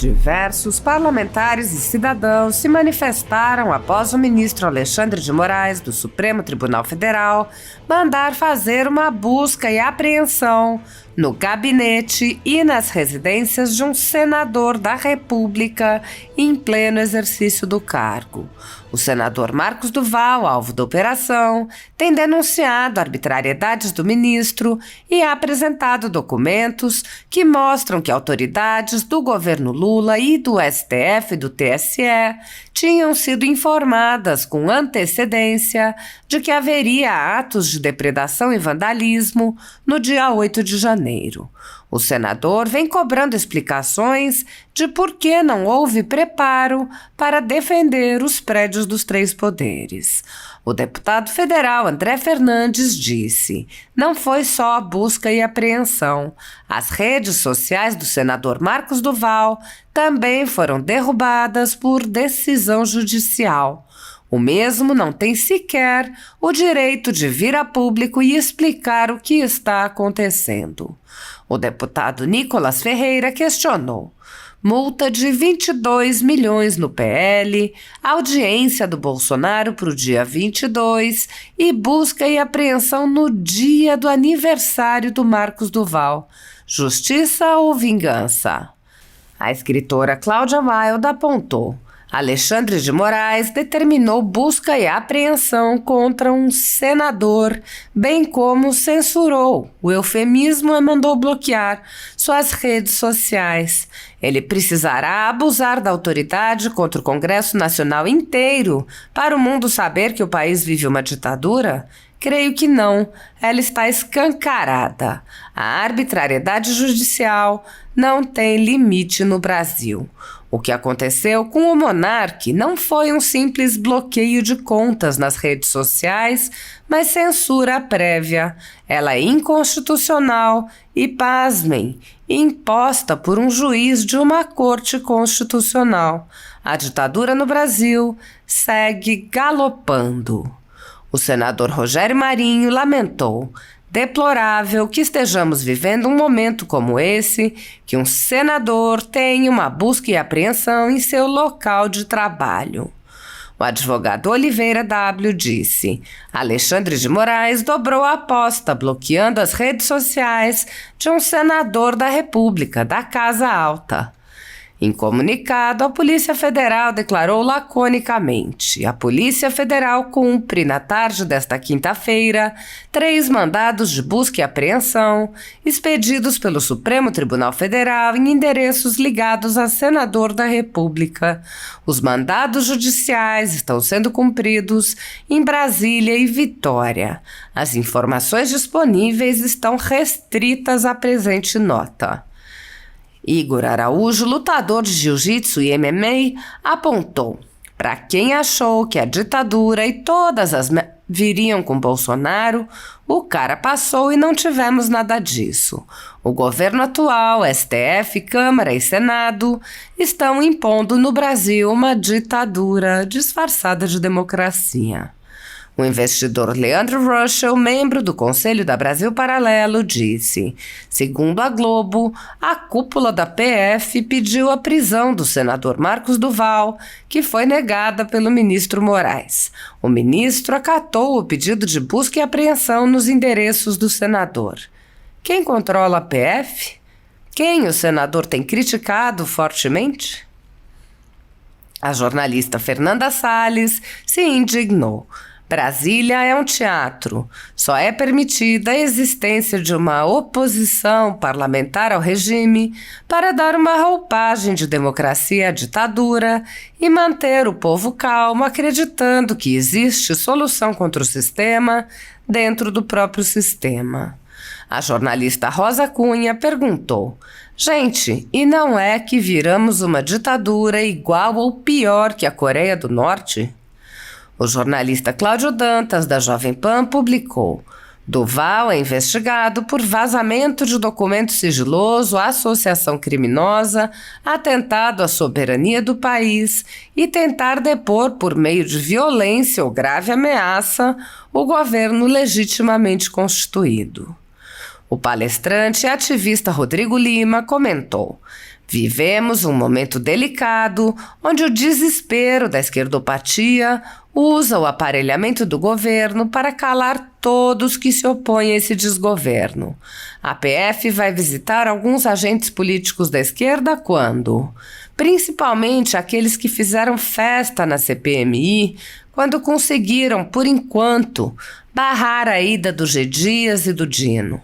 Diversos parlamentares e cidadãos se manifestaram após o ministro Alexandre de Moraes, do Supremo Tribunal Federal, mandar fazer uma busca e apreensão no gabinete e nas residências de um senador da República em pleno exercício do cargo. O senador Marcos Duval, alvo da operação, tem denunciado arbitrariedades do ministro e apresentado documentos que mostram que autoridades do governo Lula e do STF e do TSE tinham sido informadas com antecedência de que haveria atos de depredação e vandalismo no dia 8 de janeiro. O senador vem cobrando explicações de por que não houve preparo para defender os prédios dos três poderes. O deputado federal André Fernandes disse: não foi só a busca e apreensão. As redes sociais do senador Marcos Duval também foram derrubadas por decisão judicial. O mesmo não tem sequer o direito de vir a público e explicar o que está acontecendo. O deputado Nicolas Ferreira questionou: multa de 22 milhões no PL, audiência do Bolsonaro para o dia 22 e busca e apreensão no dia do aniversário do Marcos Duval. Justiça ou vingança? A escritora Cláudia Wilde apontou: Alexandre de Moraes determinou busca e apreensão contra um senador, bem como censurou, o eufemismo mandou bloquear suas redes sociais. Ele precisará abusar da autoridade contra o Congresso Nacional inteiro para o mundo saber que o país vive uma ditadura? Creio que não, ela está escancarada. A arbitrariedade judicial não tem limite no Brasil. O que aconteceu com o monarca não foi um simples bloqueio de contas nas redes sociais, mas censura prévia. Ela é inconstitucional e, pasmem, imposta por um juiz de uma corte constitucional. A ditadura no Brasil segue galopando. O senador Rogério Marinho lamentou: deplorável que estejamos vivendo um momento como esse, que um senador tenha uma busca e apreensão em seu local de trabalho. O advogado Oliveira W. disse: Alexandre de Moraes dobrou a aposta, bloqueando as redes sociais de um senador da República, da Casa Alta. Em comunicado, a Polícia Federal declarou laconicamente: a Polícia Federal cumpre, na tarde desta quinta-feira, 3 mandados de busca e apreensão expedidos pelo Supremo Tribunal Federal em endereços ligados a senador da República. Os mandados judiciais estão sendo cumpridos em Brasília e Vitória. As informações disponíveis estão restritas à presente nota. Igor Araújo, lutador de jiu-jitsu e MMA, apontou: para quem achou que a ditadura e todas as viriam com Bolsonaro, o cara passou e não tivemos nada disso. O governo atual, STF, Câmara e Senado estão impondo no Brasil uma ditadura disfarçada de democracia. O investidor Leandro Russell, membro do Conselho da Brasil Paralelo, disse: segundo a Globo, a cúpula da PF pediu a prisão do senador Marcos Duval, que foi negada pelo ministro Moraes. O ministro acatou o pedido de busca e apreensão nos endereços do senador. Quem controla a PF? Quem o senador tem criticado fortemente? A jornalista Fernanda Salles se indignou. Brasília é um teatro. Só é permitida a existência de uma oposição parlamentar ao regime para dar uma roupagem de democracia à ditadura e manter o povo calmo, acreditando que existe solução contra o sistema dentro do próprio sistema. A jornalista Rosa Cunha perguntou: gente, e não é que viramos uma ditadura igual ou pior que a Coreia do Norte? O jornalista Cláudio Dantas, da Jovem Pan, publicou: Duval é investigado por vazamento de documento sigiloso, associação criminosa, atentado à soberania do país e tentar depor por meio de violência ou grave ameaça o governo legitimamente constituído. O palestrante e ativista Rodrigo Lima comentou: Vivemos um momento delicado onde o desespero da esquerdopatia usa o aparelhamento do governo para calar todos que se opõem a esse desgoverno. A PF vai visitar alguns agentes políticos da esquerda quando? Principalmente aqueles que fizeram festa na CPMI quando conseguiram, por enquanto, barrar a ida do G. Dias e do Dino.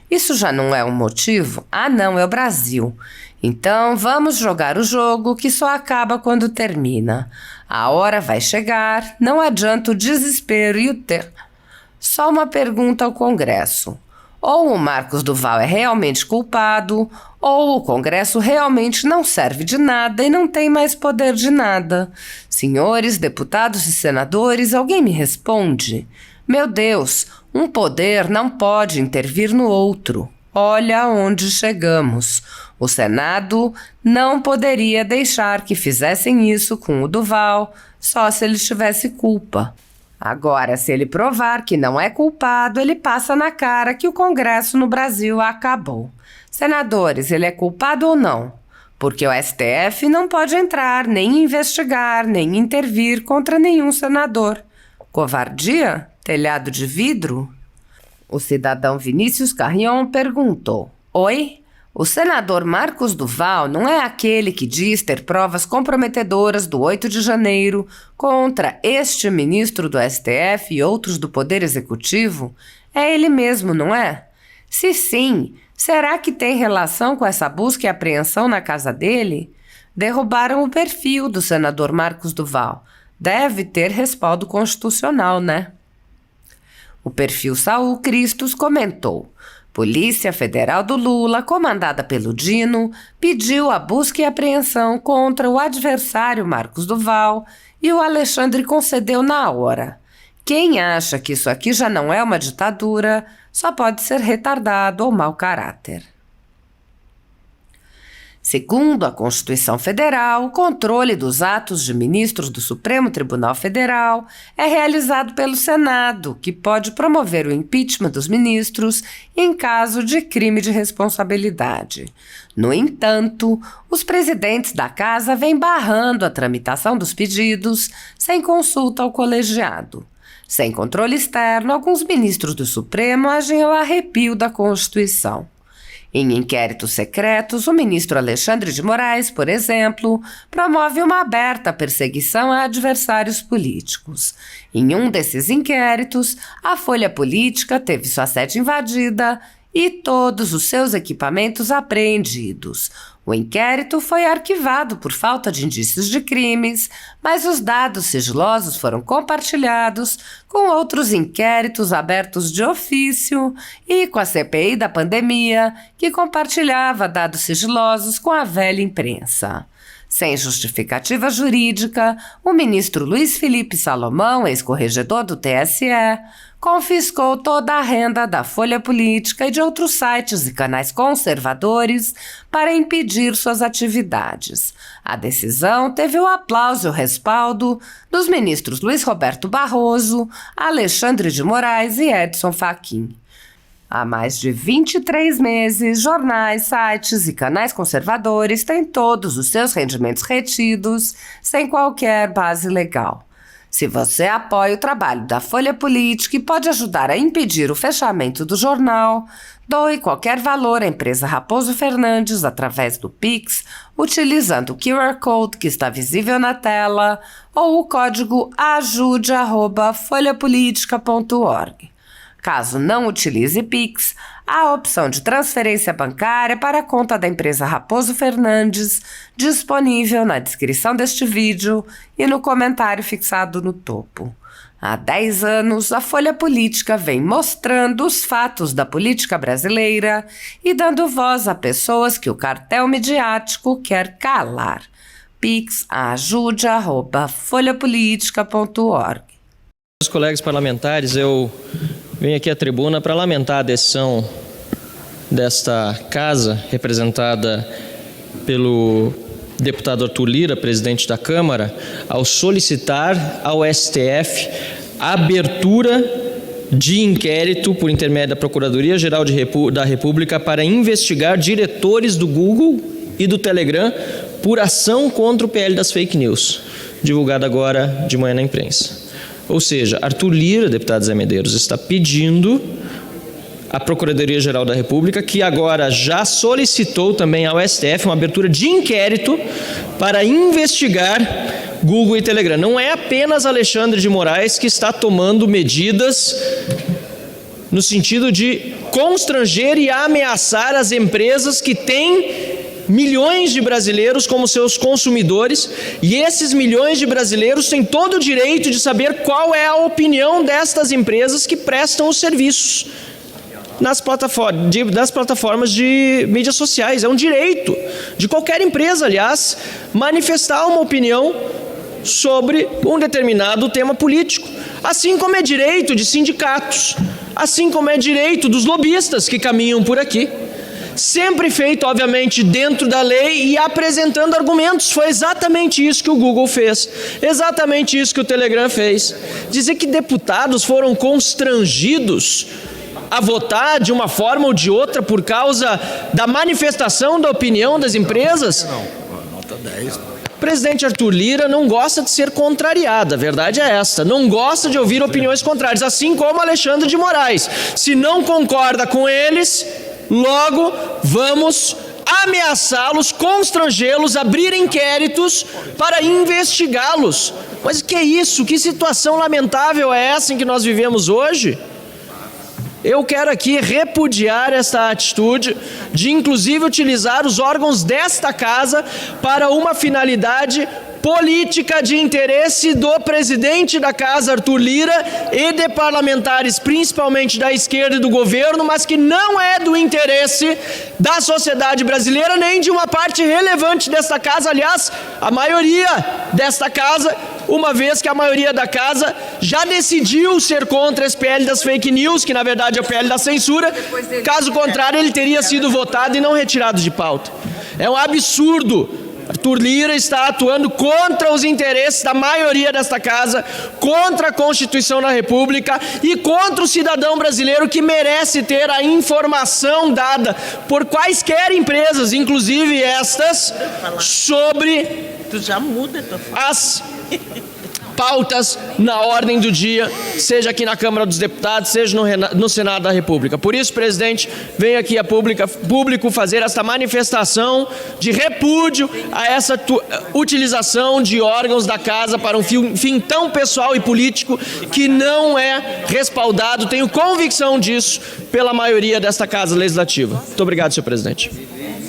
Isso já não é um motivo? Ah, não, é o Brasil. Então vamos jogar o jogo que só acaba quando termina. A hora vai chegar, não adianta o desespero e o terror. Só uma pergunta ao Congresso. Ou o Marcos Duval é realmente culpado, ou o Congresso realmente não serve de nada e não tem mais poder de nada. Senhores deputados e senadores, alguém me responde? Meu Deus, um poder não pode intervir no outro. Olha onde chegamos. O Senado não poderia deixar que fizessem isso com o Duval, só se ele tivesse culpa. Agora, se ele provar que não é culpado, ele passa na cara que o Congresso no Brasil acabou. Senadores, ele é culpado ou não? Porque o STF não pode entrar, nem investigar, nem intervir contra nenhum senador. Covardia? Telhado de vidro? O cidadão Vinícius Carrion perguntou: Oi? O senador Marcos Duval não é aquele que diz ter provas comprometedoras do 8 de janeiro contra este ministro do STF e outros do Poder Executivo? É ele mesmo, não é? Se sim, será que tem relação com essa busca e apreensão na casa dele? Derrubaram o perfil do senador Marcos Duval. Deve ter respaldo constitucional, né? O perfil Saul Cristos comentou: Polícia Federal do Lula, comandada pelo Dino, pediu a busca e apreensão contra o adversário Marcos Duval e o Alexandre concedeu na hora. Quem acha que isso aqui já não é uma ditadura, só pode ser retardado ou mau caráter. Segundo a Constituição Federal, o controle dos atos de ministros do Supremo Tribunal Federal é realizado pelo Senado, que pode promover o impeachment dos ministros em caso de crime de responsabilidade. No entanto, os presidentes da Casa vêm barrando a tramitação dos pedidos sem consulta ao colegiado. Sem controle externo, alguns ministros do Supremo agem ao arrepio da Constituição. Em inquéritos secretos, o ministro Alexandre de Moraes, por exemplo, promove uma aberta perseguição a adversários políticos. Em um desses inquéritos, a Folha Política teve sua sede invadida e todos os seus equipamentos apreendidos. O inquérito foi arquivado por falta de indícios de crimes, mas os dados sigilosos foram compartilhados com outros inquéritos abertos de ofício e com a CPI da pandemia, que compartilhava dados sigilosos com a velha imprensa. Sem justificativa jurídica, o ministro Luiz Felipe Salomão, ex-corregedor do TSE, confiscou toda a renda da Folha Política e de outros sites e canais conservadores para impedir suas atividades. A decisão teve o aplauso e o respaldo dos ministros Luiz Roberto Barroso, Alexandre de Moraes e Edson Fachin. Há mais de 23 meses, jornais, sites e canais conservadores têm todos os seus rendimentos retidos sem qualquer base legal. Se você apoia o trabalho da Folha Política e pode ajudar a impedir o fechamento do jornal, doe qualquer valor à empresa Raposo Fernandes através do Pix, utilizando o QR Code que está visível na tela ou o código ajude@folhapolitica.org. Caso não utilize Pix, há a opção de transferência bancária para a conta da empresa Raposo Fernandes, disponível na descrição deste vídeo e no comentário fixado no topo. Há 10 anos, a Folha Política vem mostrando os fatos da política brasileira e dando voz a pessoas que o cartel midiático quer calar. Pix ajude@folhapolitica.org. Meus colegas parlamentares, eu venho aqui à tribuna para lamentar a decisão desta casa, representada pelo deputado Arthur Lira, presidente da Câmara, ao solicitar ao STF a abertura de inquérito por intermédio da Procuradoria-Geral da República para investigar diretores do Google e do Telegram por ação contra o PL das fake news, divulgado agora de manhã na imprensa. Ou seja, Arthur Lira, deputado Zé Medeiros, está pedindo à Procuradoria-Geral da República, que agora já solicitou também ao STF uma abertura de inquérito para investigar Google e Telegram. Não é apenas Alexandre de Moraes que está tomando medidas no sentido de constranger e ameaçar as empresas que têm milhões de brasileiros como seus consumidores, e esses milhões de brasileiros têm todo o direito de saber qual é a opinião destas empresas que prestam os serviços das plataformas de mídias sociais. É um direito de qualquer empresa, aliás, manifestar uma opinião sobre um determinado tema político, assim como é direito de sindicatos, assim como é direito dos lobistas que caminham por aqui. Sempre feito, obviamente, dentro da lei e apresentando argumentos. Foi exatamente isso que o Google fez, exatamente isso que o Telegram fez. Dizer que deputados foram constrangidos a votar de uma forma ou de outra por causa da manifestação da opinião das empresas. Nota 10. O presidente Arthur Lira não gosta de ser contrariado, a verdade é esta, não gosta de ouvir opiniões contrárias, assim como Alexandre de Moraes. Se não concorda com eles, logo vamos ameaçá-los, constrangê-los, abrir inquéritos para investigá-los. Mas que é isso? Que situação lamentável é essa em que nós vivemos hoje? Eu quero aqui repudiar esta atitude de, inclusive, utilizar os órgãos desta casa para uma finalidade política de interesse do presidente da casa, Arthur Lira, e de parlamentares, principalmente da esquerda e do governo, mas que não é do interesse da sociedade brasileira, nem de uma parte relevante desta casa, aliás, a maioria desta casa, uma vez que a maioria da casa já decidiu ser contra esse PL das fake news, que na verdade é o PL da censura. Caso contrário, ele teria sido votado e não retirado de pauta. É um absurdo. Arthur Lira está atuando contra os interesses da maioria desta casa, contra a Constituição da República e contra o cidadão brasileiro que merece ter a informação dada por quaisquer empresas, inclusive estas, sobre as pautas na ordem do dia, seja aqui na Câmara dos Deputados, seja no Senado da República. Por isso, presidente, venho aqui a público fazer esta manifestação de repúdio a essa utilização de órgãos da casa para um fim tão pessoal e político que não é respaldado, tenho convicção disso, pela maioria desta Casa Legislativa. Muito obrigado, senhor presidente.